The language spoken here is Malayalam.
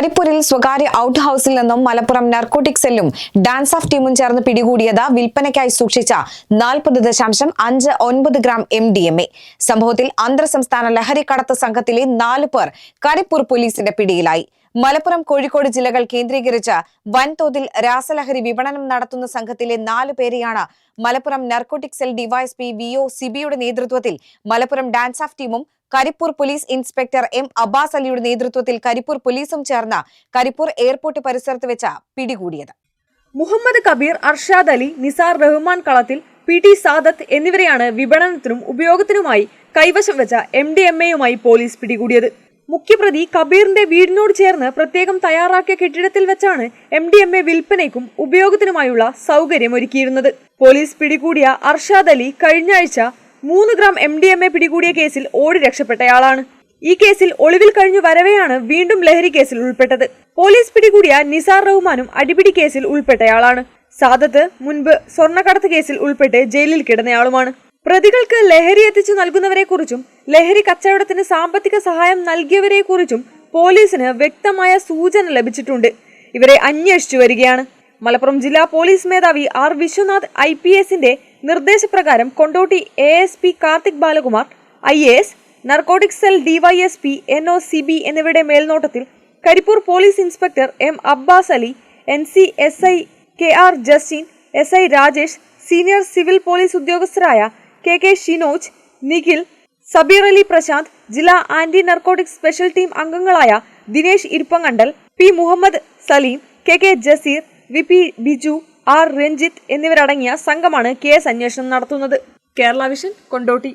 കരിപ്പൂരിൽ സ്വകാര്യ ഔട്ട് ഹൌസിൽ നിന്നും മലപ്പുറം നാർക്കോട്ടിക് സെല്ലും ഡാൻസ് ഓഫ് ടീമും ചേർന്ന് പിടികൂടിയത് വിൽപ്പനയ്ക്കായി സൂക്ഷിച്ച 40.59 ഗ്രാം MDMA. സംഭവത്തിൽ അന്തർ സംസ്ഥാന ലഹരിക്കടത്ത് സംഘത്തിലെ 4 പേർ കരിപ്പൂർ പോലീസിന്റെ പിടിയിലായി. മലപ്പുറം, കോഴിക്കോട് ജില്ലകൾ കേന്ദ്രീകരിച്ച് വൻതോതിൽ രാസലഹരി വിപണനം നടത്തുന്ന സംഘത്തിലെ 4 പേരെയാണ് Malappuram narcotic cell DYSP VO സിബിയുടെ നേതൃത്വത്തിൽ മലപ്പുറം ഡാൻസ് ഓഫ് ടീമും Karipur police inspector M Abbas അലിയുടെ നേതൃത്വത്തിൽ കരിപ്പൂർ പോലീസും ചേർന്ന് കരിപ്പൂർ എയർപോർട്ട് പരിസരത്ത് വെച്ച് പിടികൂടിയത്. മുഹമ്മദ് കബീർ, അർഷാദ് അലി, നിസാർ റഹ്മാൻ കളത്തിൽ, PT സാദത്ത് എന്നിവരെയാണ് വിപണനത്തിനും ഉപയോഗത്തിനുമായി കൈവശം വെച്ച MDMAയുമായി പോലീസ് പിടികൂടിയത്. മുഖ്യപ്രതി കബീറിന്റെ വീടിനോട് ചേർന്ന് പ്രത്യേകം തയ്യാറാക്കിയ കെട്ടിടത്തിൽ വെച്ചാണ് MDMA വിൽപ്പനയ്ക്കും ഉപയോഗത്തിനുമായുള്ള സൗകര്യം ഒരുക്കിയിരുന്നത്. പോലീസ് പിടികൂടിയ അർഷാദ് അലി കഴിഞ്ഞ ആഴ്ച 3 ഗ്രാം MDMA പിടികൂടിയ കേസിൽ ഓടി രക്ഷപ്പെട്ടയാളാണ്. ഈ കേസിൽ ഒളിവിൽ കഴിഞ്ഞു വരവെയാണ് വീണ്ടും ലഹരി കേസിൽ ഉൾപ്പെട്ടത്. പോലീസ് പിടികൂടിയ നിസാർ റഹ്മാനും അടിപിടി കേസിൽ ഉൾപ്പെട്ടയാളാണ്. സാദത്ത് മുൻപ് സ്വർണ്ണക്കടത്ത് കേസിൽ ഉൾപ്പെട്ട് ജയിലിൽ കിടന്നയാളുമാണ്. പ്രതികൾക്ക് ലഹരി എത്തിച്ചു നൽകുന്നവരെക്കുറിച്ചും ലഹരി കച്ചവടത്തിന് സാമ്പത്തിക സഹായം നൽകിയവരെക്കുറിച്ചും പോലീസിന് വ്യക്തമായ സൂചന ലഭിച്ചിട്ടുണ്ട്. ഇവരെ അന്വേഷിച്ചു വരികയാണ്. മലപ്പുറം ജില്ലാ പോലീസ് മേധാവി R വിശ്വനാഥ് IPSന്റെ നിർദ്ദേശപ്രകാരം Kondotty ASP Karthik Balakumar IAS, narcotic cell DYSP NO CB എന്നിവരുടെ മേൽനോട്ടത്തിൽ Karipur police inspector M Abbas Ali, NC SI KR Justin, SI Rajesh, senior civil police ഉദ്യോഗസ്ഥരായ KK ഷിനോജ്, നിഖിൽ, സബീർ അലി പ്രശാന്ത്, ജില്ലാ ആന്റി നാർക്കോട്ടിക് സ്പെഷ്യൽ ടീം അംഗങ്ങളായ Dinesh ഇരിപ്പങ്ങണ്ടൽ, P Muhammad Saleem, KK Jaseer, VP Biju, R Ranjith എന്നിവരടങ്ങിയ സംഘമാണ് കേസ് അന്വേഷണം നടത്തുന്നത്. കേരള വിഷൻ, കൊണ്ടോട്ടി.